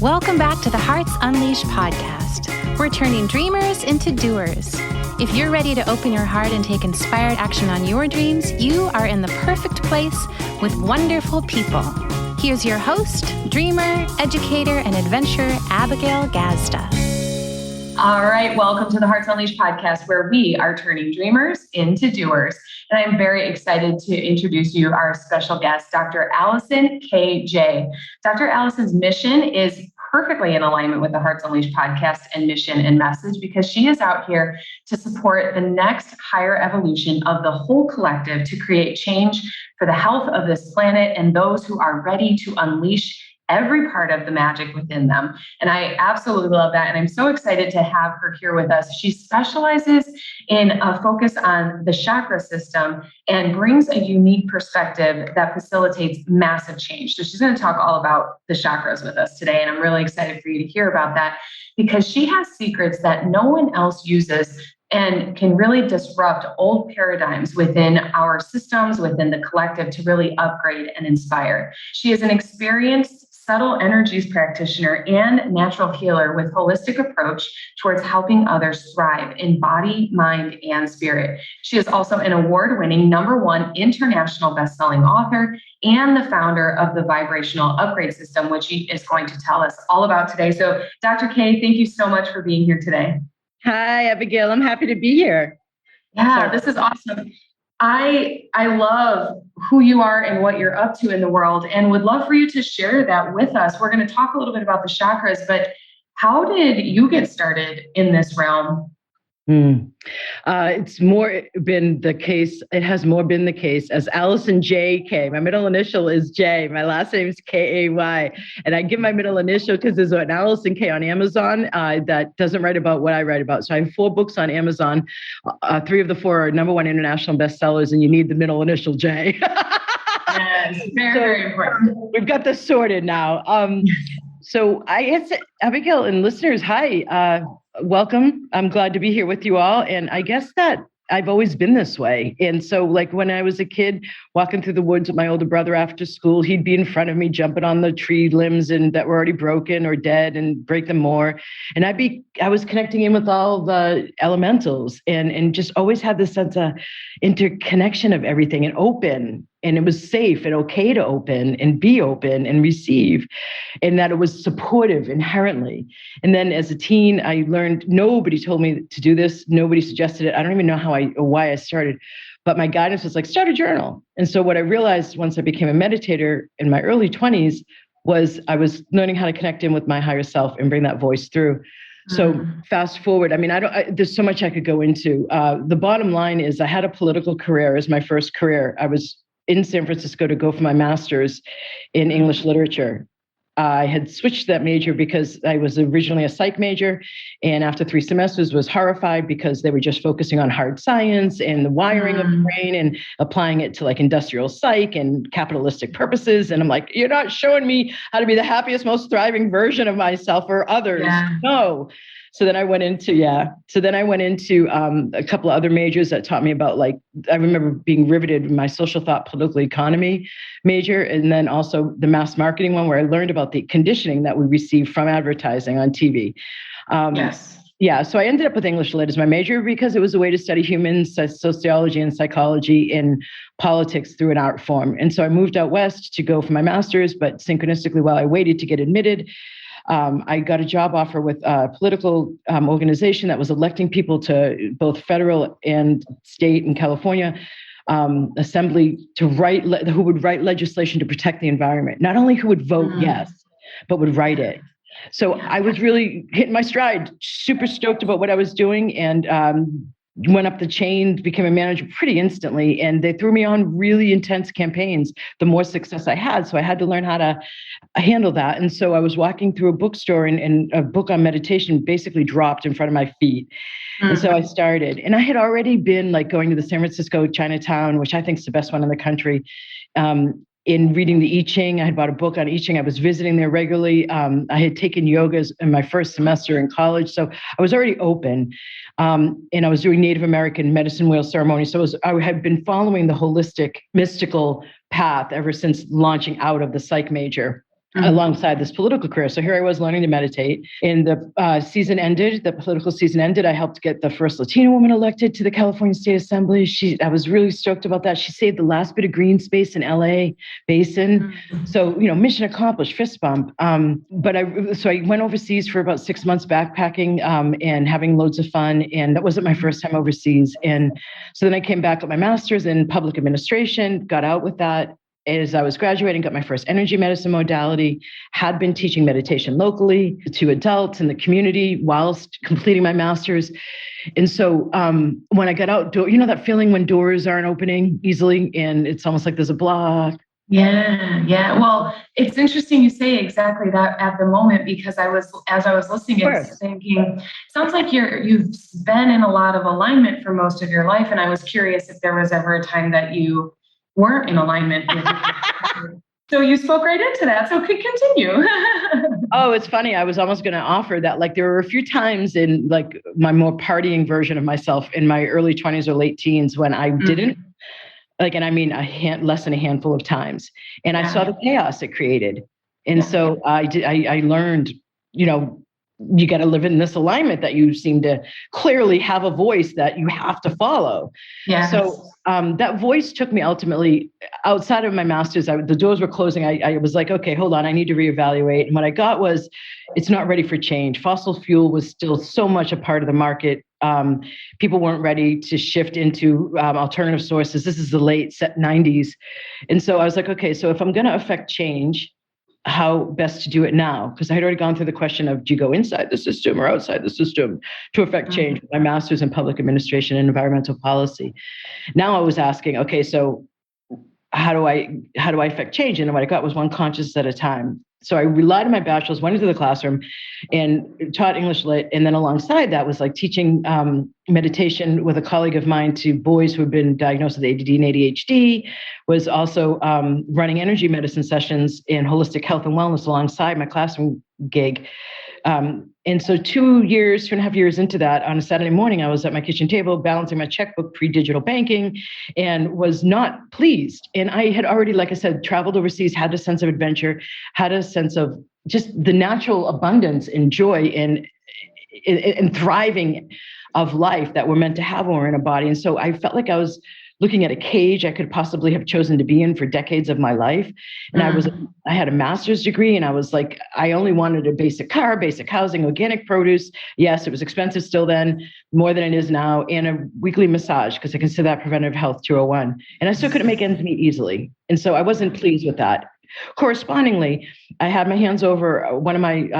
Welcome back to the Hearts Unleashed podcast. We're turning dreamers into doers. If you're ready to open your heart and take inspired action on your dreams, you are in the perfect place with wonderful people. Here's your host, dreamer, educator, and adventurer, Abigail Gazda. All right, welcome to the Hearts Unleashed podcast, where we are turning dreamers into doers. And I'm very excited to introduce you our special guest, Dr. Allison K.J. Dr. Allison's mission is perfectly in alignment with the Hearts Unleashed podcast and mission and message, because she is out here to support the next higher evolution of the whole collective to create change for the health of this planet and those who are ready to unleash every part of the magic within them. And I absolutely love that. And I'm so excited to have her here with us. She specializes in a focus on the chakra system and brings a unique perspective that facilitates massive change. So she's going to talk all about the chakras with us today. And I'm really excited for you to hear about that, because she has secrets that no one else uses and can really disrupt old paradigms within our systems, within the collective, to really upgrade and inspire. She is an experienced subtle energies practitioner and natural healer with holistic approach towards helping others thrive in body, mind, and spirit. She is also an award-winning #1 international best-selling author and the founder of the Vibrational Upgrade System, which she is going to tell us all about today. So Dr. K, thank you so much for being here today. Hi, Abigail. I'm happy to be here. Yeah, this is awesome. I love who you are and what you're up to in the world, and would love for you to share that with us. We're going to talk a little bit about the chakras, but how did you get started in this realm? It's more been the case. It has more been the case as Allison J.K. My middle initial is J. My last name is K.A.Y. And I give my middle initial because there's an Allison K on Amazon that doesn't write about what I write about. So I have 4 books on Amazon. 3 of the 4 are #1 international bestsellers, and you need the middle initial J. Yes, very important. We've got this sorted now. So I guess, Abigail and listeners, hi. Welcome. I'm glad to be here with you all. And I guess that I've always been this way. And so like when I was a kid walking through the woods with my older brother after school, he'd be in front of me jumping on the tree limbs and that were already broken or dead and break them more. And I was connecting in with all the elementals and just always had this sense of interconnection of everything and open. And it was safe and okay to open and be open and receive, and that it was supportive inherently. And then as a teen, I learned nobody told me to do this. Nobody suggested it. I don't even know why I started, but my guidance was like, start a journal. And so what I realized once I became a meditator in my early 20s was I was learning how to connect in with my higher self and bring that voice through. So fast forward, there's so much I could go into. The bottom line is I had a political career as my first career. I was in San Francisco to go for my master's in English literature. I had switched that major because I was originally a psych major, and after 3 semesters was horrified because they were just focusing on hard science and the wiring of the brain and applying it to like industrial psych and capitalistic purposes. And I'm like, you're not showing me how to be the happiest, most thriving version of myself or others. Yeah. No. So then I went into a couple of other majors that taught me about, like, I remember being riveted in my social thought, political economy major, and then also the mass marketing one, where I learned about the conditioning that we receive from advertising on TV. Yes. Yeah. So I ended up with English Lit as my major because it was a way to study humans, sociology and psychology and politics through an art form. And so I moved out west to go for my master's, but synchronistically, while I waited to get admitted, I got a job offer with a political organization that was electing people to both federal and state in California assembly who would write legislation to protect the environment. Not only who would vote yes, but would write it. So I was really hitting my stride, super stoked about what I was doing, and went up the chain, became a manager pretty instantly, and they threw me on really intense campaigns the more success I had. So I had to learn how to handle that. And so I was walking through a bookstore and a book on meditation basically dropped in front of my feet. And so I started, and I had already been like going to the San Francisco Chinatown, which I think is the best one in the country. in reading the I Ching. I had bought a book on I Ching. I was visiting there regularly. I had taken yogas in my first semester in college. So I was already open. And I was doing Native American medicine wheel ceremony. So I had been following the holistic, mystical path ever since launching out of the psych major. Alongside this political career. So here I was learning to meditate. And the season ended, the political season ended. I helped get the first Latina woman elected to the California State Assembly. I was really stoked about that. She saved the last bit of green space in LA Basin. So, mission accomplished, fist bump. So I went overseas for about 6 months backpacking and having loads of fun. And that wasn't my first time overseas. And so then I came back with my master's in public administration, got out with that. As I was graduating, got my first energy medicine modality, had been teaching meditation locally to adults in the community whilst completing my master's. And so when I got out, that feeling when doors aren't opening easily and it's almost like there's a block. Yeah. Well, it's interesting you say exactly that at the moment, because as I was listening, I was thinking, sounds like you've been in a lot of alignment for most of your life. And I was curious if there was ever a time that you weren't in alignment with it. So you spoke right into that. So could continue. Oh, it's funny. I was almost going to offer that. Like there were a few times in like my more partying version of myself in my early 20s or late teens when I didn't. Like, and I mean, less than a handful of times. And I saw the chaos it created. And so I learned, you got to live in this alignment that you seem to clearly have a voice that you have to follow. Yes. So that voice took me ultimately outside of my master's. The doors were closing. I was like, okay, hold on. I need to reevaluate. And what I got was, it's not ready for change. Fossil fuel was still so much a part of the market. People weren't ready to shift into alternative sources. This is the late 90s. And so I was like, okay, so if I'm going to affect change, how best to do it now? Because I had already gone through the question of, do you go inside the system or outside the system to affect change? My master's in public administration and environmental policy. Now I was asking, okay, so how do I affect change? And what I got was one conscious at a time. So I relied on my bachelor's, went into the classroom and taught English Lit. And then alongside that was like teaching meditation with a colleague of mine to boys who had been diagnosed with ADD and ADHD, was also running energy medicine sessions in holistic health and wellness alongside my classroom gig. And so 2.5 years into that, on a Saturday morning, I was at my kitchen table balancing my checkbook, pre-digital banking, and was not pleased. And I had already, like I said, traveled overseas, had a sense of adventure, had a sense of just the natural abundance and joy and thriving of life that we're meant to have when we're in a body. And so I felt like I was looking at a cage I could possibly have chosen to be in for decades of my life. And I had a master's degree, and I was like, I only wanted a basic car, basic housing, organic produce. Yes, it was expensive still then, more than it is now, and a weekly massage, because I consider that preventative health 201. And I still couldn't make ends meet easily. And so I wasn't pleased with that. Correspondingly, I had my hands over one of my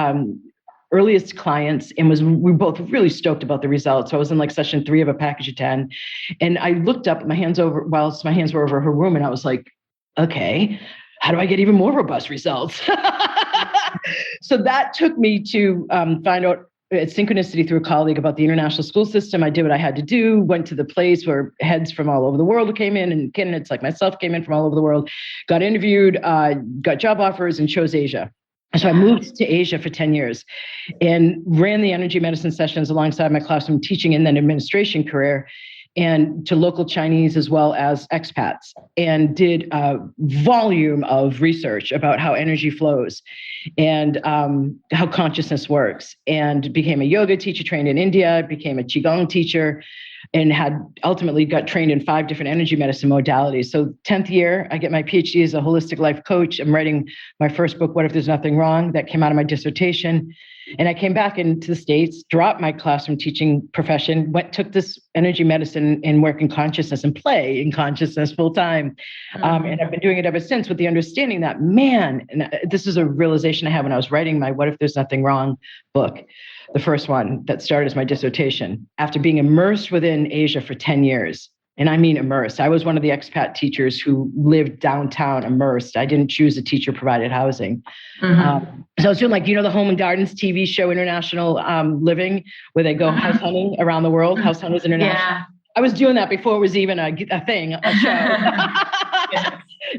earliest clients, and we were both really stoked about the results. So I was in like session 3 of a package of 10, and I looked up whilst my hands were over her room, and I was like, okay, how do I get even more robust results? So that took me to find out at synchronicity through a colleague about the international school system. I did what I had to do, went to the place where heads from all over the world came in, and candidates like myself came in from all over the world, got interviewed, got job offers, and chose Asia. So I moved to Asia for 10 years and ran the energy medicine sessions alongside my classroom teaching and then administration career, and to local Chinese as well as expats, and did a volume of research about how energy flows and how consciousness works, and became a yoga teacher, trained in India, became a Qigong teacher, and ultimately got trained in 5 different energy medicine modalities. So 10th year, I get my PhD as a holistic life coach. I'm writing my first book, What If There's Nothing Wrong? That came out of my dissertation. And I came back into the States, dropped my classroom teaching profession, took this energy medicine and work in consciousness and play in consciousness full time. And I've been doing it ever since, with the understanding that, and this is a realization I had when I was writing my What If There's Nothing Wrong book, the first one that started as my dissertation, after being immersed within Asia for 10 years. And I mean immersed. I was one of the expat teachers who lived downtown immersed. I didn't choose a teacher-provided housing. So I was doing the Home and Gardens TV show, International Living, where they go house hunting around the world, House Hunters International. Yeah. I was doing that before it was even a thing, a show.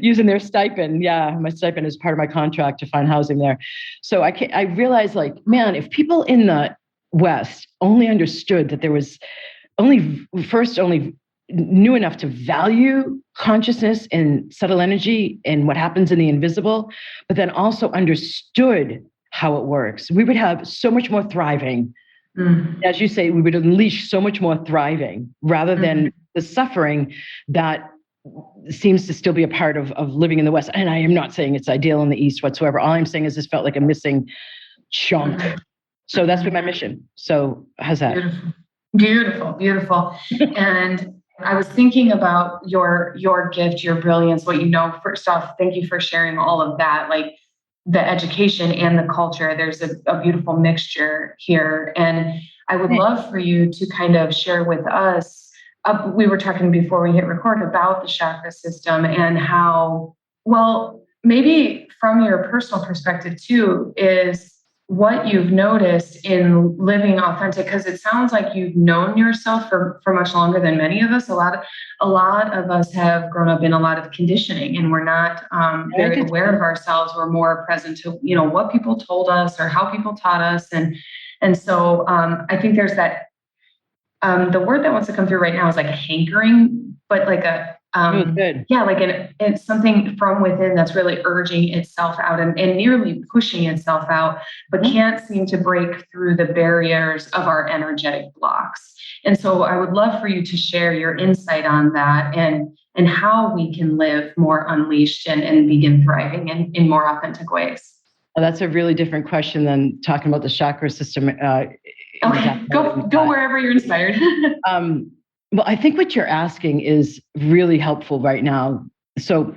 using their stipend. Yeah, my stipend is part of my contract to find housing there. So I realized, like, man, if people in the West only understood that there was only knew enough to value consciousness and subtle energy and what happens in the invisible, but then also understood how it works, we would have so much more thriving. As you say, we would unleash so much more thriving rather than the suffering that seems to still be a part of living in the West. And I am not saying it's ideal in the East whatsoever. All I'm saying is this felt like a missing chunk. So that's been my mission. So how's that? Beautiful, beautiful. And I was thinking about your gift, your brilliance, what you know. First off, thank you for sharing all of that, like the education and the culture. There's a beautiful mixture here. And I would love for you to kind of share with us, we were talking before we hit record about the chakra system and how, well, maybe from your personal perspective too, is what you've noticed in living authentic, because it sounds like you've known yourself for much longer than many of us. A lot of us have grown up in a lot of conditioning, and we're not very aware of ourselves. We're more present to, what people told us or how people taught us. And so I think there's that, the word that wants to come through right now is like a hankering, but like a, it's something from within that's really urging itself out and nearly pushing itself out, but can't seem to break through the barriers of our energetic blocks. And so I would love for you to share your insight on that and how we can live more unleashed and begin thriving in more authentic ways. Well, that's a really different question than talking about the chakra system. Okay, go wherever you're inspired. Well, I think what you're asking is really helpful right now. So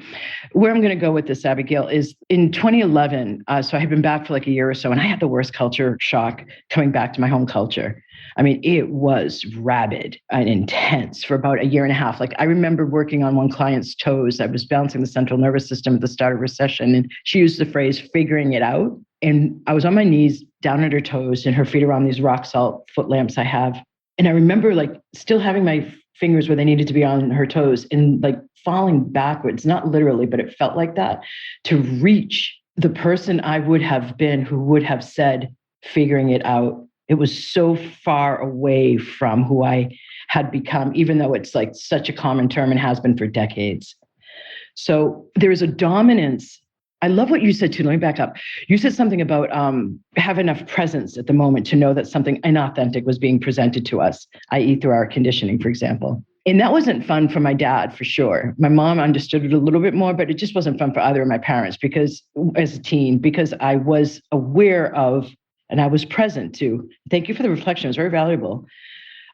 where I'm going to go with this, Abigail, is in 2011. So I had been back for like a year or so, and I had the worst culture shock coming back to my home culture. I mean, it was rabid and intense for about a year and a half. Like I remember working on one client's toes. I was balancing the central nervous system at the start of recession, and she used the phrase figuring it out. And I was on my knees down at her toes and her feet around these rock salt foot lamps I have. And I remember like still having my fingers where they needed to be on her toes and like falling backwards, not literally, but it felt like that, to reach the person I would have been who would have said, figuring it out. It was so far away from who I had become, even though it's like such a common term and has been for decades. So there's a dominance. I love what you said too. Let me back up. You said something about have enough presence at the moment to know that something inauthentic was being presented to us, i.e. through our conditioning, for example. And that wasn't fun for my dad, for sure. My mom understood it a little bit more, but it just wasn't fun for either of my parents because as a teen, because I was aware of, and I was present to. Thank you for the reflection. It was very valuable.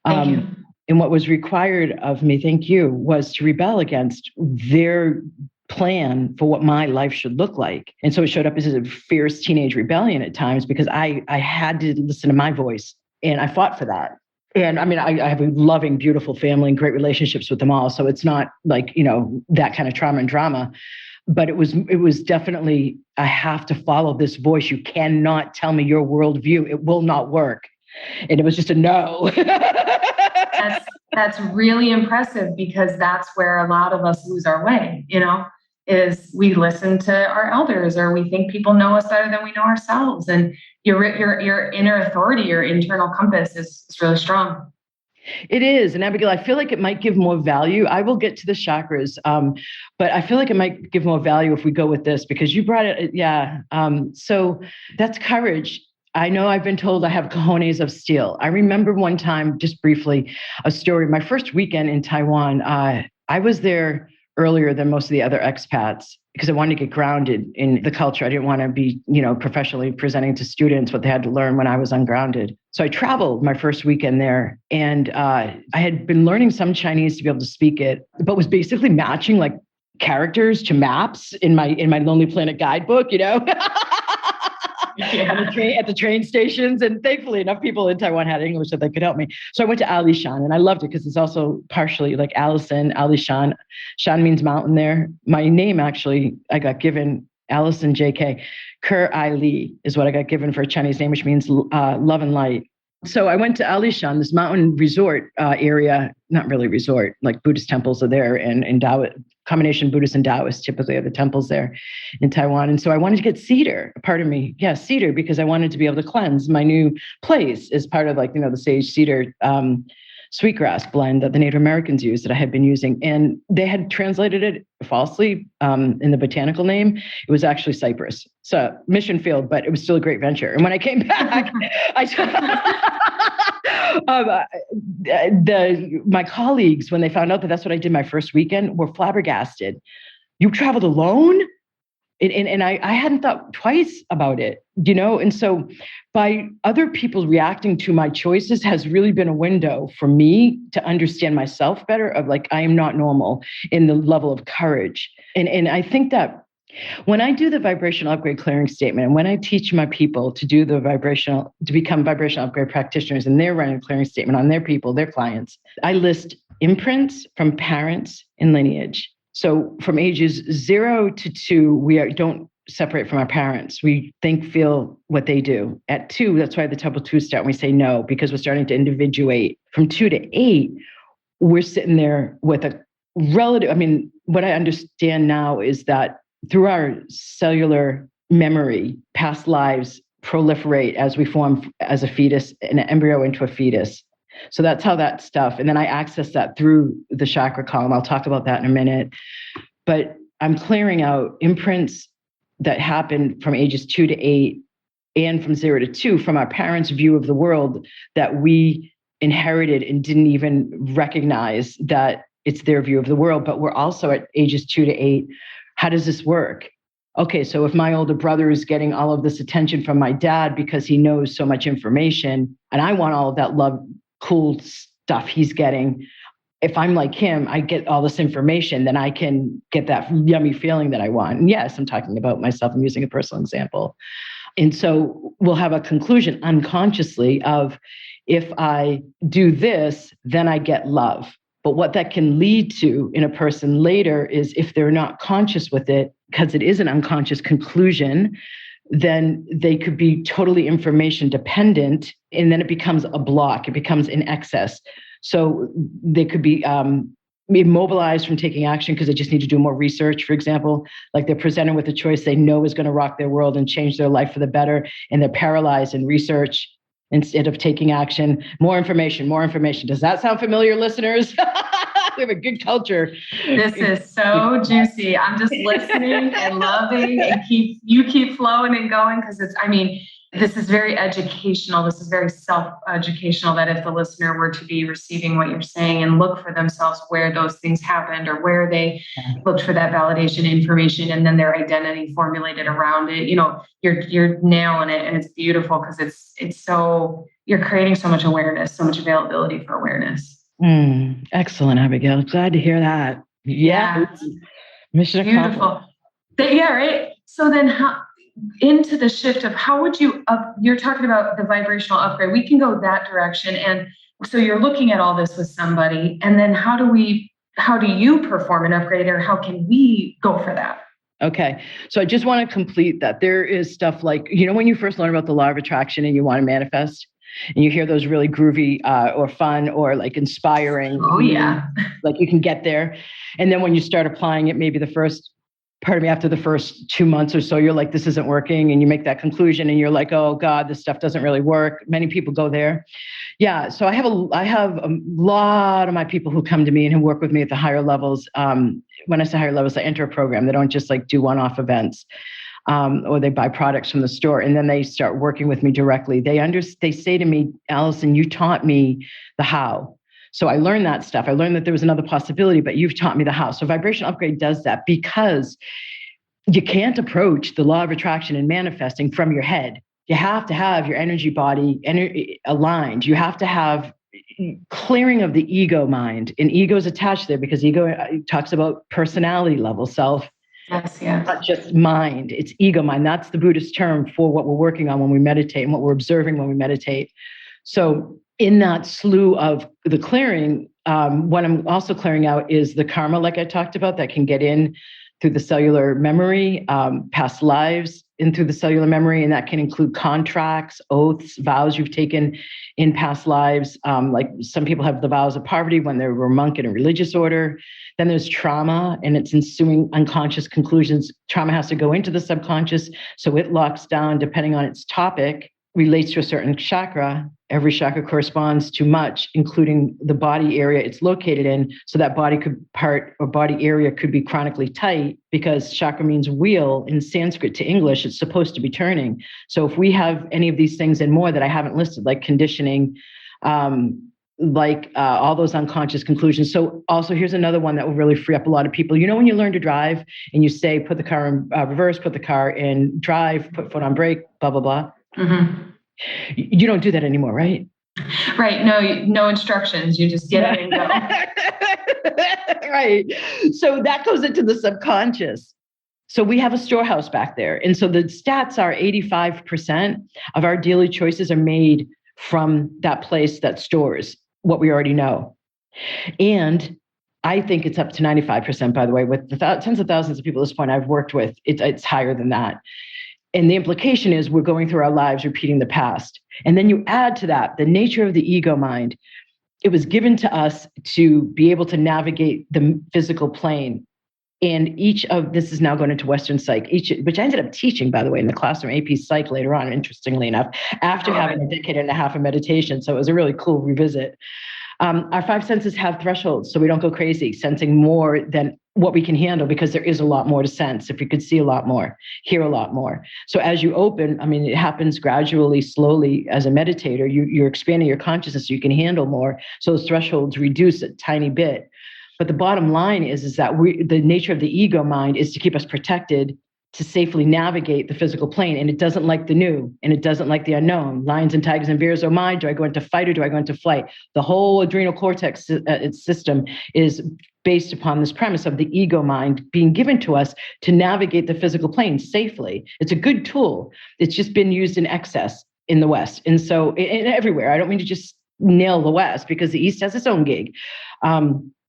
Thank you. And what was required of me, thank you, was to rebel against their plan for what my life should look like. And so it showed up as a fierce teenage rebellion at times because I had to listen to my voice, and I fought for that. And I mean, I have a loving, beautiful family and great relationships with them all. So it's not like, that kind of trauma and drama, but it was definitely, I have to follow this voice. You cannot tell me your worldview. It will not work. And it was just a no. That's really impressive because that's where a lot of us lose our way, is we listen to our elders or we think people know us better than we know ourselves. And your inner authority, your internal compass is really strong. It is. And Abigail, I feel like it might give more value. I will get to the chakras, but I feel like it might give more value if we go with this because you brought it. Yeah. So that's courage. I know I've been told I have cojones of steel. I remember one time, just briefly, a story. My first weekend in Taiwan, I was there earlier than most of the other expats because I wanted to get grounded in the culture. I didn't want to be, professionally presenting to students what they had to learn when I was ungrounded. So I traveled my first weekend there, and I had been learning some Chinese to be able to speak it, but was basically matching like characters to maps in my Lonely Planet guidebook, at the train stations. And thankfully enough people in Taiwan had English that they could help me. So I went to Alishan, and I loved it because it's also partially like Allison, Alishan. Shan means mountain there. My name, actually, I got given Allison JK. Ker Ai Li is what I got given for a Chinese name, which means love and light. So I went to Alishan, this mountain resort area, not really resort, like Buddhist temples are there, and combination Buddhist and Taoist typically are the temples there in Taiwan. And so I wanted to get cedar, cedar, because I wanted to be able to cleanse my new place as part of the sage cedar sweetgrass blend that the Native Americans use that I had been using. And they had translated it falsely in the botanical name. It was actually cypress. So mission failed, but it was still a great venture. And when I came back, my colleagues, when they found out that that's what I did my first weekend, were flabbergasted. You traveled alone? And I hadn't thought twice about it, And so by other people reacting to my choices has really been a window for me to understand myself better of I am not normal in the level of courage. And I think that when I do the vibrational upgrade clearing statement, and when I teach my people to do to become vibrational upgrade practitioners, and they're running a clearing statement on their people, their clients, I list imprints from parents and lineage. So from ages 0 to 2, we don't separate from our parents. We think, feel what they do. At 2, that's why the Temple 2 start, we say no, because we're starting to individuate. From 2 to 8, we're sitting there with a relative. What I understand now is that through our cellular memory, past lives proliferate as we form as a fetus, an embryo into a fetus. So that's how that stuff, and then I access that through the chakra column. I'll talk about that in a minute. But I'm clearing out imprints that happened from ages 2 to 8 and from 0 to 2 from our parents' view of the world that we inherited and didn't even recognize that it's their view of the world. But we're also at ages 2 to 8. How does this work? Okay, so if my older brother is getting all of this attention from my dad because he knows so much information, and I want all of that love, cool stuff he's getting, if I'm like him, I get all this information, then I can get that yummy feeling that I want. And yes, I'm talking about myself. I'm using a personal example. And so we'll have a conclusion unconsciously of, if I do this, then I get love. But what that can lead to in a person later is, if they're not conscious with it, because it is an unconscious conclusion, then they could be totally information dependent, and then it becomes a block. It becomes in excess. So they could be immobilized from taking action because they just need to do more research, for example. Like they're presented with a choice they know is going to rock their world and change their life for the better, and they're paralyzed in research instead of taking action. More information, more information. Does that sound familiar, listeners? We have a good culture. This is so juicy. I'm just listening and loving, and you keep flowing and going, because this is very educational. This is very self-educational, that if the listener were to be receiving what you're saying and look for themselves where those things happened, or where they looked for that validation information, and then their identity formulated around it, you're nailing it. And it's beautiful, because it's so, you're creating so much awareness, so much availability for awareness. Excellent, Abigail. Glad to hear that. Yeah. Mission beautiful. Yeah, right. So then into the shift of how would you're talking about the vibrational upgrade. We can go that direction. And so you're looking at all this with somebody, and then how do you perform an upgrade, or how can we go for that? Okay. So I just want to complete that. There is stuff like, when you first learn about the law of attraction and you want to manifest, and you hear those really groovy or fun or like inspiring. Oh yeah. Like you can get there. And then when you start applying it, maybe after the first 2 months or so, you're like, this isn't working. And you make that conclusion and you're like, oh God, this stuff doesn't really work. Many people go there. Yeah. So I have a lot of my people who come to me and who work with me at the higher levels. When I say higher levels, I enter a program. They don't just do one-off events. Or they buy products from the store, and then they start working with me directly. They say to me, Allison, you taught me the how. So I learned that stuff. I learned that there was another possibility, but you've taught me the how. So Vibration Upgrade does that, because you can't approach the law of attraction and manifesting from your head. You have to have your energy body aligned. You have to have clearing of the ego mind, and ego is attached there because ego talks about personality level, self. Yes. Not just mind, it's ego mind. That's the Buddhist term for what we're working on when we meditate and what we're observing when we meditate. So in that slew of the clearing, what I'm also clearing out is the karma, like I talked about, that can get in through the cellular memory, past lives, in through the cellular memory, and that can include contracts, oaths, vows you've taken in past lives. Like some people have the vows of poverty when they were a monk in a religious order. Then there's trauma and its ensuing unconscious conclusions. Trauma has to go into the subconscious, so it locks down, depending on its topic, relates to a certain chakra. Every chakra corresponds to much, including the body area it's located in. So that body area could be chronically tight, because chakra means wheel in Sanskrit to English. It's supposed to be turning. So if we have any of these things and more that I haven't listed, like conditioning, all those unconscious conclusions. So also here's another one that will really free up a lot of people. You know, when you learn to drive and you say, put the car in reverse, put the car in drive, put foot on brake, blah, blah, blah. Mm-hmm. You don't do that anymore, right? Right. No instructions. You just get it and go. Right. So that goes into the subconscious. So we have a storehouse back there. And so the stats are 85% of our daily choices are made from that place that stores what we already know. And I think it's up to 95%, by the way, with the tens of thousands of people at this point I've worked with, it's higher than that. And the implication is we're going through our lives repeating the past. And then you add to that the nature of the ego mind. It was given to us to be able to navigate the physical plane. And this is now going into Western Psych, which I ended up teaching, by the way, in the classroom AP Psych later on, interestingly enough, after having a decade and a half of meditation. So it was a really cool revisit. Our five senses have thresholds, so we don't go crazy, sensing more than what we can handle, because there is a lot more to sense. If you could see a lot more, hear a lot more. So as you open, it happens gradually, slowly. As a meditator, you're expanding your consciousness so you can handle more. So those thresholds reduce a tiny bit. But the bottom line is that the nature of the ego mind is to keep us protected, to safely navigate the physical plane. And it doesn't like the new, and it doesn't like the unknown. Lions and tigers and bears, oh my, do I go into fight or do I go into flight? The whole adrenal cortex system is based upon this premise of the ego mind being given to us to navigate the physical plane safely. It's a good tool. It's just been used in excess in the West. And so everywhere, I don't mean to just nail the West, because the East has its own gig.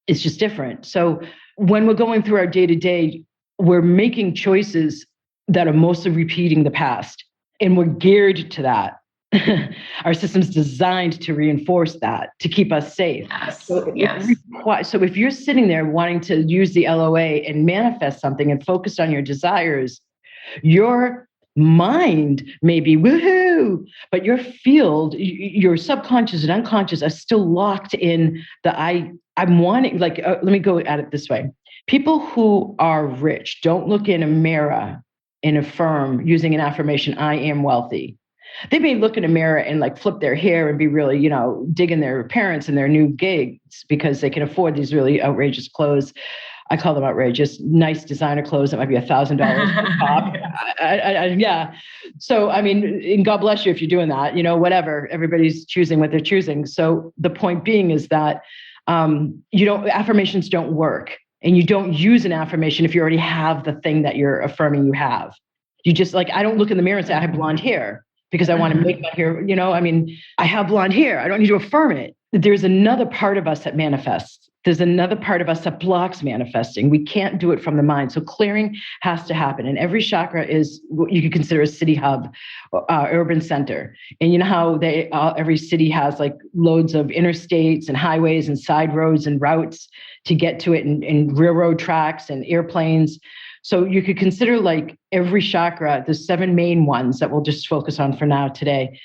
It's just different. So when we're going through our day-to-day, we're making choices that are mostly repeating the past, and we're geared to that. Our system's designed to reinforce that, to keep us safe. Yes. So if you're sitting there wanting to use the LOA and manifest something and focus on your desires, your mind may be woohoo, but your field, your subconscious and unconscious are still locked in the I'm wanting, let me go at it this way. People who are rich don't look in a mirror and affirm using an affirmation, I am wealthy. They may look in a mirror and flip their hair and be really, digging their parents and their new gigs because they can afford these really outrageous clothes. I call them outrageous, nice designer clothes that might be $1,000 per top. Yeah. So, and God bless you if you're doing that, whatever, everybody's choosing what they're choosing. So the point being is that affirmations don't work. And you don't use an affirmation if you already have the thing that you're affirming you have. You just I don't look in the mirror and say, I have blonde hair because I want to make my hair, I have blonde hair. I don't need to affirm it. There's another part of us that manifests. There's another part of us that blocks manifesting. We can't do it from the mind. So clearing has to happen. And every chakra is what you could consider a city hub, urban center. And you know how every city has loads of interstates and highways and side roads and routes to get to it, and railroad tracks and airplanes. So you could consider every chakra, the 7 main ones that we'll just focus on for now today.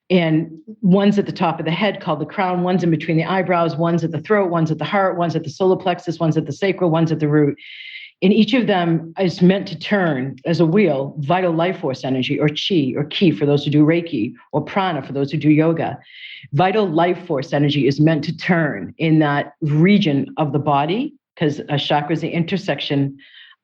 And one's at the top of the head called the crown, one's in between the eyebrows, one's at the throat, one's at the heart, one's at the solar plexus, one's at the sacral, one's at the root. And each of them is meant to turn as a wheel, vital life force energy, or chi, or ki for those who do Reiki, or prana for those who do yoga. Vital life force energy is meant to turn in that region of the body, because a chakra is the intersection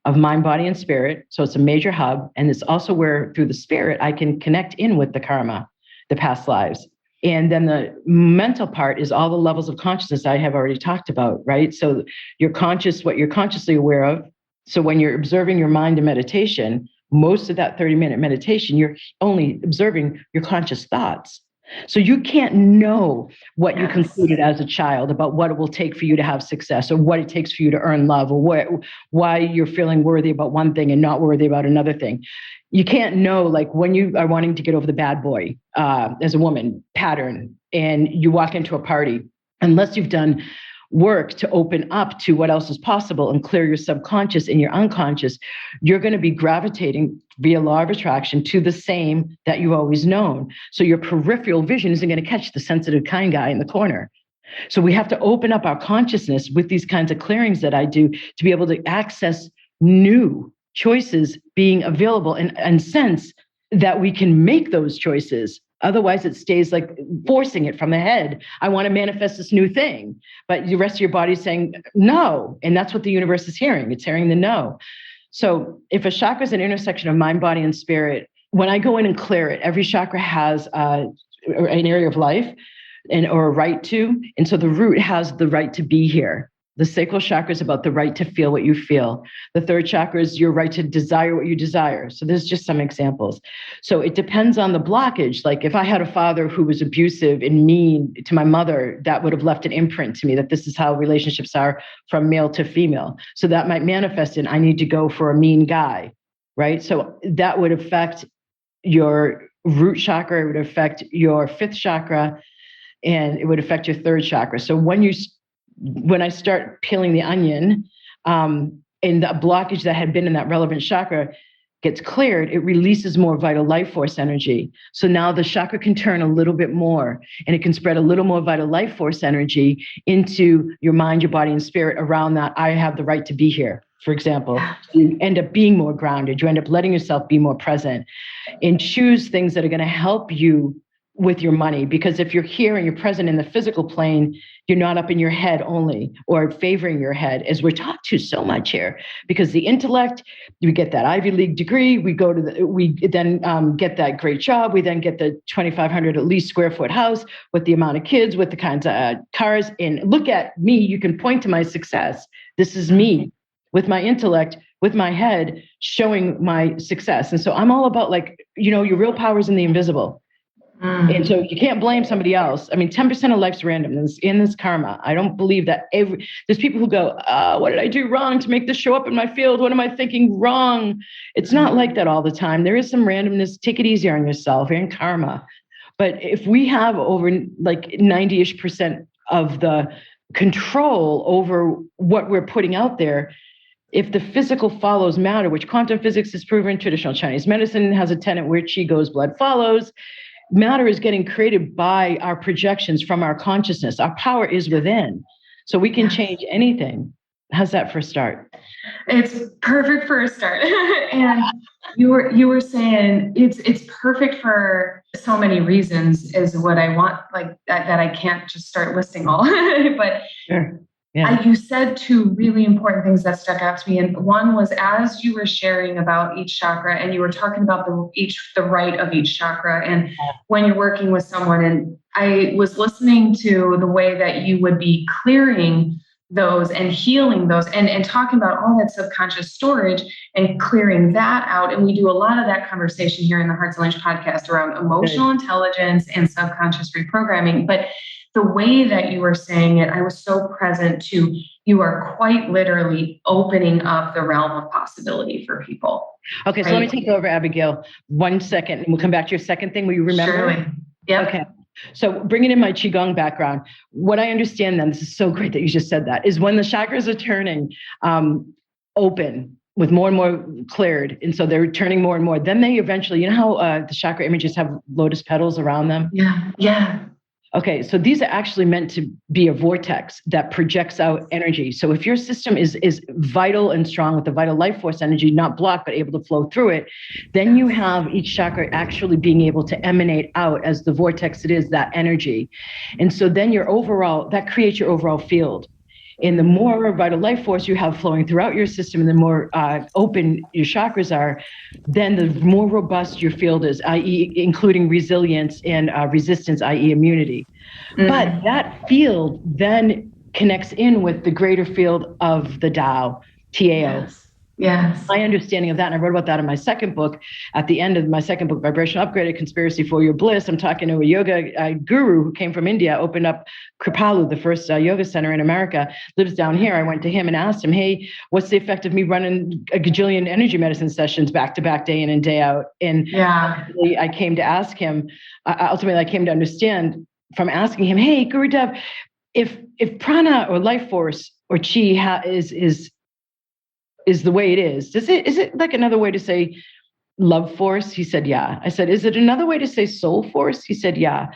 of mind, body, and spirit. So it's a major hub. And it's also where, through the spirit, I can connect in with the karma, the past lives. And then the mental part is all the levels of consciousness I have already talked about, right? So you're conscious, what you're consciously aware of. So when you're observing your mind in meditation, most of that 30-minute meditation, you're only observing your conscious thoughts. So you can't know what you concluded as a child about what it will take for you to have success, or what it takes for you to earn love, or why you're feeling worthy about one thing and not worthy about another thing. You can't know, like when you are wanting to get over the bad boy as a woman pattern, and you walk into a party, unless you've done work to open up to what else is possible and clear your subconscious and your unconscious, you're going to be gravitating via law of attraction to the same that you've always known. So your peripheral vision isn't going to catch the sensitive kind guy in the corner. So we have to open up our consciousness with these kinds of clearings that I do to be able to access new choices being available, and sense that we can make those choices. Otherwise, it stays like forcing it from the head. I want to manifest this new thing, but the rest of your body is saying no. And that's what the universe is hearing. It's hearing the no. So if a chakra is an intersection of mind, body, and spirit, when I go in and clear it, every chakra has an area of life or a right to. And so the root has the right to be here. The sacral chakra is about the right to feel what you feel. The third chakra is your right to desire what you desire. So there's just some examples. So it depends on the blockage. Like if I had a father who was abusive and mean to my mother, that would have left an imprint to me that this is how relationships are from male to female. So that might manifest in, I need to go for a mean guy, right? So that would affect your root chakra. It would affect your fifth chakra, and it would affect your third chakra. So when I start peeling the onion, and the blockage that had been in that relevant chakra gets cleared, it releases more vital life force energy. So now the chakra can turn a little bit more, and it can spread a little more vital life force energy into your mind, your body, and spirit around that. I have the right to be here, for example. You end up being more grounded. You end up letting yourself be more present and choose things that are going to help you with your money. Because if you're here and you're present in the physical plane, you're not up in your head only or favoring your head, as we're taught to so much here. Because the intellect, we get that Ivy League degree, we then get that great job, we then get the 2,500 at least square foot house with the amount of kids, with the kinds of cars. And look at me, you can point to my success. This is me with my intellect, with my head, showing my success. And so I'm all about, like, your real power is in the invisible. And so you can't blame somebody else. I mean, 10% of life's randomness in this karma. I don't believe that there's people who go, what did I do wrong to make this show up in my field? What am I thinking wrong? It's not like that all the time. There is some randomness. Take it easy on yourself. You're in karma. But if we have over like 90-ish% of the control over what we're putting out there, if the physical follows matter, which quantum physics has proven, traditional Chinese medicine has a tenet where qi goes, blood follows. Matter is getting created by our projections from our consciousness. Our power is within. So we can change anything. How's that for a start? It's perfect for a start. And you were saying it's perfect for so many reasons, is what I want, like that I can't just start listing all. But sure. Yeah. You said two really important things that stuck out to me. And one was, as you were sharing about each chakra, and you were talking about the right of each chakra, and when you're working with someone, and I was listening to the way that you would be clearing those and healing those, and talking about all that subconscious storage and clearing that out. And we do a lot of that conversation here in the Hearts and Lunch podcast around emotional intelligence and subconscious reprogramming. But the way that you were saying it, I was so present to, you are quite literally opening up the realm of possibility for people. Okay, right? So let me take over, Abigail, 1 second, and we'll come back to your second thing. Will you remember? Surely. Yeah. Okay. So bringing in my Qigong background, what I understand then, this is so great that you just said that, is when the chakras are turning open with more and more cleared, and so they're turning more and more, then they eventually, you know how the chakra images have lotus petals around them? Yeah. Okay, so these are actually meant to be a vortex that projects out energy. So if your system is vital and strong with the vital life force energy, not blocked, but able to flow through it, then you have each chakra actually being able to emanate out as the vortex it is, that energy. And so then that creates your overall field. And the more vital life force you have flowing throughout your system, and the more open your chakras are, then the more robust your field is, i.e. including resilience and resistance, i.e. immunity. But that field then connects in with the greater field of the Tao, T-A-O. Yes. My understanding of that, and I wrote about that in my second book, at the end of my second book, Vibrational Upgrade, A Conspiracy for Your Bliss. I'm talking to a yoga guru who came from India, opened up Kripalu, the first yoga center in America, lives down here. I went to him and asked him, hey, what's the effect of me running a gajillion energy medicine sessions back to back, day in and day out? And I came to ask him, ultimately I came to understand from asking him, hey, Gurudev, if prana or life force or chi is the way it is it like another way to say love force? He said, yeah. I said, is it another way to say soul force? He said, yeah.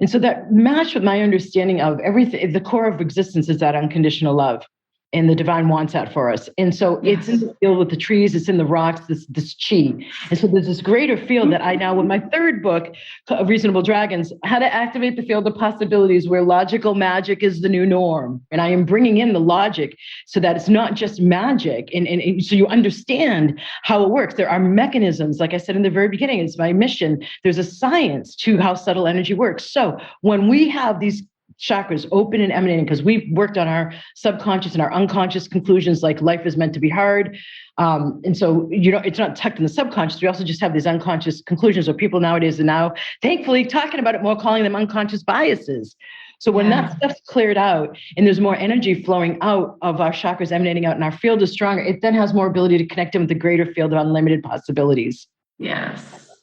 And so that matched with my understanding of everything. The core of existence is that unconditional love. And the divine wants that for us. And so it's in the field with the trees, it's in the rocks, this chi. And so there's this greater field that I now, with my third book, Reasonable Dragons, how to activate the field of possibilities where logical magic is the new norm. And I am bringing in the logic so that it's not just magic. And so you understand how it works. There are mechanisms, like I said in the very beginning, it's my mission. There's a science to how subtle energy works. So when we have these chakras open and emanating, because we've worked on our subconscious and our unconscious conclusions, like life is meant to be hard. And so, it's not tucked in the subconscious. We also just have these unconscious conclusions. So people nowadays are now, thankfully, talking about it more, calling them unconscious biases. So when that stuff's cleared out and there's more energy flowing out of our chakras, emanating out, and our field is stronger, it then has more ability to connect in with the greater field of unlimited possibilities. Yes.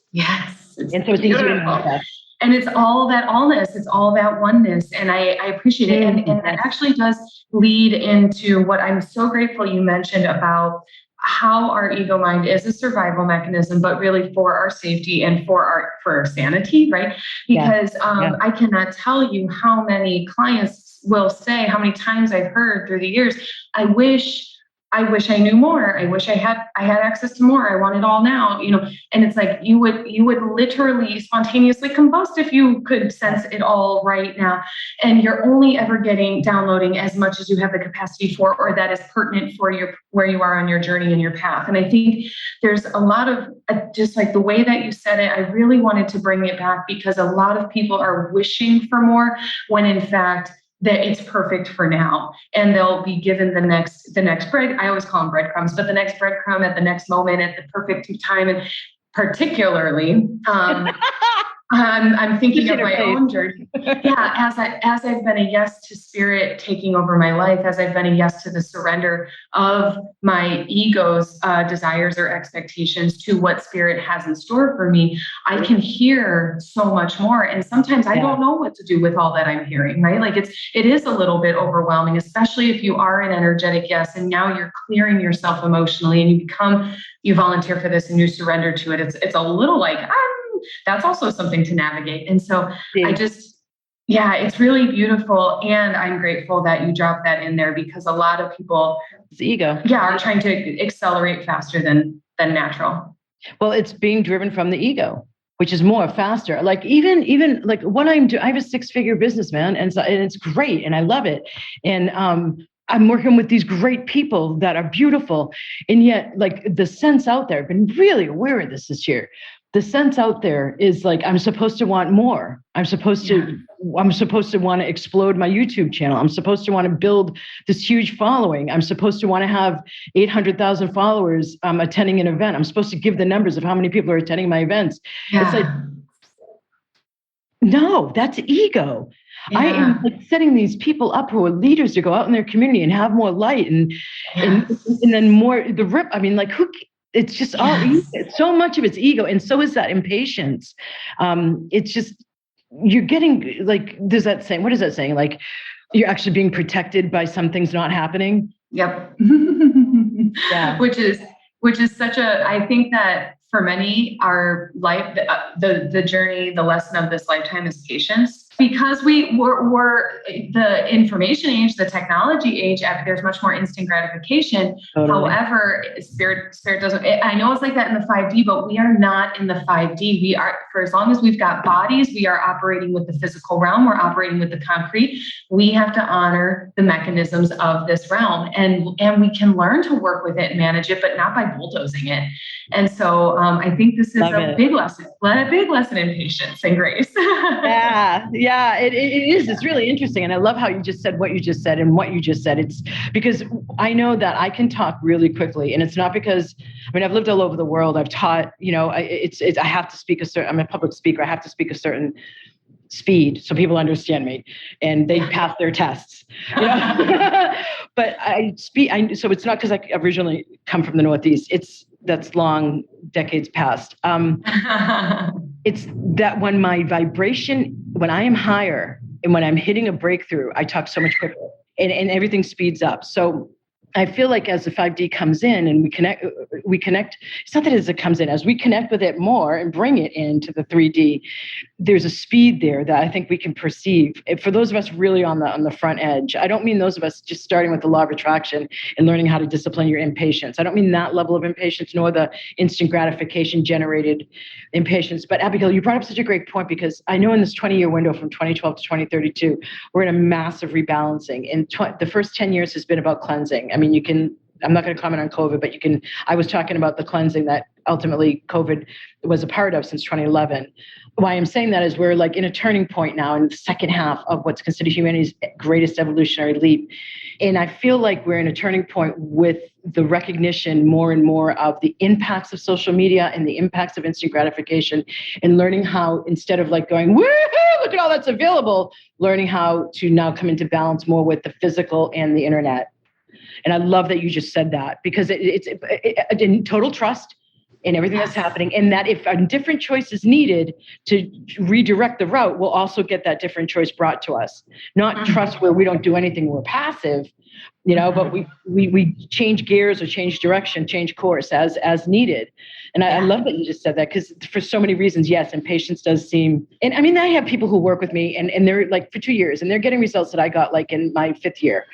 And so it's easier to manifest. And it's all that allness. It's all that oneness. And I appreciate it. And that actually does lead into what I'm so grateful you mentioned about how our ego mind is a survival mechanism, but really for our safety and for our sanity, right? Because I cannot tell you how many clients will say, how many times I've heard through the years, I wish I knew more. I wish I had access to more. I want it all now, and it's like you would literally spontaneously combust if you could sense it all right now. And you're only ever downloading as much as you have the capacity for, or that is pertinent for where you are on your journey and your path. And I think there's a lot of just like the way that you said it, I really wanted to bring it back because a lot of people are wishing for more when in fact that it's perfect for now, and they'll be given the next bread. I always call them breadcrumbs, but the next breadcrumb at the next moment at the perfect time. And particularly, I'm thinking of my own journey. As I've been a yes to spirit taking over my life, as I've been a yes to the surrender of my ego's desires or expectations to what spirit has in store for me, I can hear so much more. And sometimes I don't know what to do with all that I'm hearing, right? Like it is a little bit overwhelming, especially if you are an energetic yes, and now you're clearing yourself emotionally and you volunteer for this and you surrender to it. It's a little like, that's also something to navigate. And so it's really beautiful. And I'm grateful that you dropped that in there because a lot of people, it's ego. Are trying to accelerate faster than natural. Well, it's being driven from the ego, which is more faster. Like even like what I'm doing, I have a 6-figure business, man. And it's great. And I love it. And, I'm working with these great people that are beautiful. And yet like the sense out there, I've been really aware of this year. The sense out there is like, I'm supposed to want more. I'm supposed to want to explode my YouTube channel. I'm supposed to want to build this huge following. I'm supposed to want to have 800,000 followers attending an event. I'm supposed to give the numbers of how many people are attending my events. It's like, no, that's ego. I am like setting these people up who are leaders to go out in their community and have more light and then more it's just all so much of it's ego. And so is that impatience. It's just, you're getting like, there's that saying, what is that saying? Like you're actually being protected by some things not happening. Yep. Which is such I think that for many, our life, the journey, the lesson of this lifetime is patience. Because we're the information age, the technology age, there's much more instant gratification. Totally. However, spirit doesn't, I know it's like that in the 5D, but we are not in the 5D. We are, for as long as we've got bodies, we are operating with the physical realm. We're operating with the concrete. We have to honor the mechanisms of this realm, and we can learn to work with it and manage it, but not by bulldozing it. And so I think this is a big lesson in patience and grace. Yeah, it is. It's really interesting. And I love how you just said what you just said and what you just said. It's because I know that I can talk really quickly. And it's not because, I've lived all over the world. I've taught, I have to speak I'm a public speaker. I have to speak a certain speed so people understand me and they pass their tests. But so it's not because I originally come from the Northeast. That's long decades past. It's that when I am higher and when I'm hitting a breakthrough, I talk so much quicker and everything speeds up. So I feel like as the 5D comes in and we connect, it's not that as it comes in, as we connect with it more and bring it into the 3D, there's a speed there that I think we can perceive. For those of us really on the front edge, I don't mean those of us just starting with the law of attraction and learning how to discipline your impatience. I don't mean that level of impatience nor the instant gratification generated impatience. But Abigail, you brought up such a great point because I know in this 20-year window from 2012 to 2032, we're in a massive rebalancing. And the first 10 years has been about cleansing. I'm not going to comment on COVID, but I was talking about the cleansing that ultimately COVID was a part of since 2011. Why I'm saying that is we're like in a turning point now in the second half of what's considered humanity's greatest evolutionary leap. And I feel like we're in a turning point with the recognition more and more of the impacts of social media and the impacts of instant gratification and learning how, instead of like going, woohoo, look at all that's available, learning how to now come into balance more with the physical and the internet. And I love that you just said that because it's in total trust in everything that's happening. And that if a different choice is needed to redirect the route, we'll also get that different choice brought to us. Not trust where we don't do anything, we're passive, but we change gears or change direction, change course as needed. And I love that you just said that because for so many reasons, yes, impatience does seem, and I have people who work with me and they're like for 2 years and they're getting results that I got like in my 5th year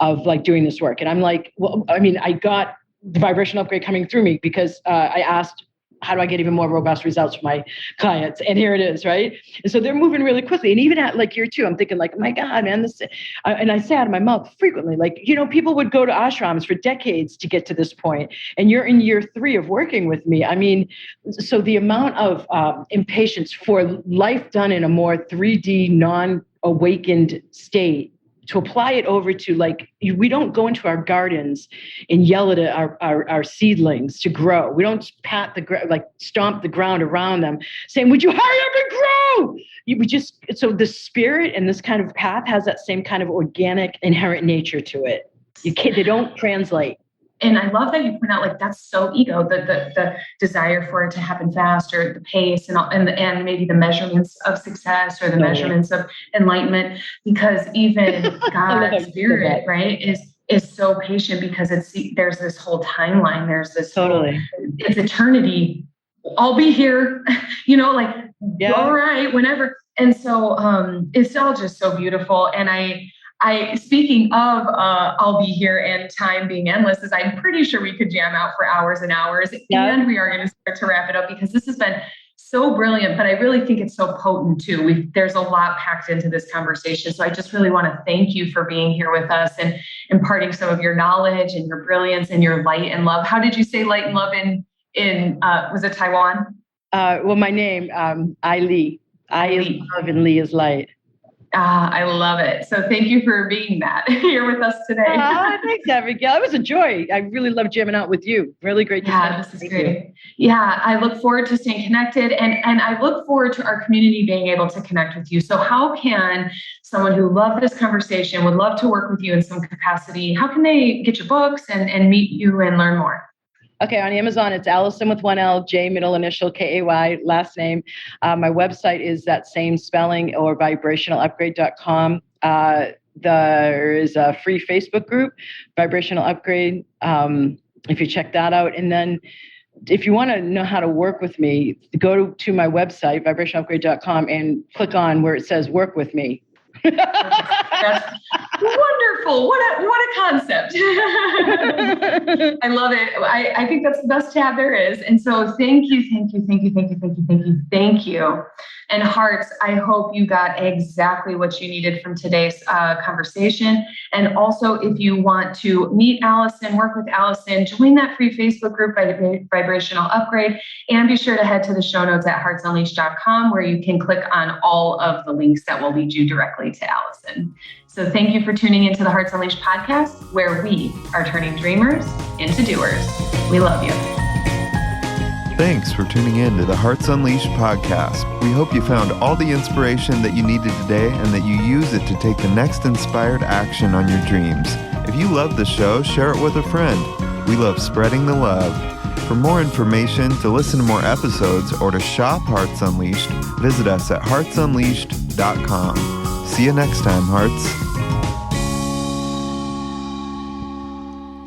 of like doing this work. And I'm like, I got the vibrational upgrade coming through me because I asked, how do I get even more robust results for my clients? And here it is, right? And so they're moving really quickly. And even at like year 2, I'm thinking like, my God, man, and I say out of my mouth frequently, like, people would go to ashrams for decades to get to this point. And you're in year 3 of working with me. So the amount of impatience for life done in a more 3D, non-awakened state, to apply it over to like, we don't go into our gardens and yell at our seedlings to grow. We don't stomp the ground around them saying, would you hurry up and grow? So the spirit and this kind of path has that same kind of organic inherent nature to it. They don't translate. And I love that you point out, like, that's so ego, the desire for it to happen fast, or the pace and maybe the measurements of success or the measurements of enlightenment, because even God's spirit, right, is so patient because there's this whole timeline. There's this it's eternity. I'll be here, all right, whenever. And so it's all just so beautiful. And speaking of I'll be here and time being endless, is I'm pretty sure we could jam out for hours and hours. Yeah. And we are going to start to wrap it up because this has been so brilliant, but I really think it's so potent too. There's a lot packed into this conversation. So I just really want to thank you for being here with us and imparting some of your knowledge and your brilliance and your light and love. How did you say light and love in was it Taiwan? Well, my name, I Li. I is love and Li is light. I love it. So thank you for being that here with us today. Thanks, Abigail. It was a joy. I really love jamming out with you. Really great. This is great. Yeah, I look forward to staying connected and I look forward to our community being able to connect with you. So how can someone who loved this conversation, would love to work with you in some capacity, how can they get your books and meet you and learn more? Okay, on Amazon, it's Allison with 1 L, J, middle initial, K-A-Y, last name. My website is that same spelling, or vibrationalupgrade.com. There is a free Facebook group, Vibrational Upgrade, if you check that out. And then if you want to know how to work with me, go to my website, vibrationalupgrade.com, and click on where it says work with me. That's wonderful. What a concept. I love it. I think that's the best tab there is. And so thank you. And hearts, I hope you got exactly what you needed from today's conversation. And also, if you want to meet Allison, work with Allison, join that free Facebook group by Vibrational Upgrade, and be sure to head to the show notes at heartsunleashed.com, where you can click on all of the links that will lead you directly to Allison. So thank you for tuning into the Hearts Unleashed podcast, where we are turning dreamers into doers. We love you. Thanks for tuning in to the Hearts Unleashed podcast. We hope you found all the inspiration that you needed today and that you use it to take the next inspired action on your dreams. If you love the show, share it with a friend. We love spreading the love. For more information, to listen to more episodes, or to shop Hearts Unleashed, visit us at heartsunleashed.com. See you next time, Hearts.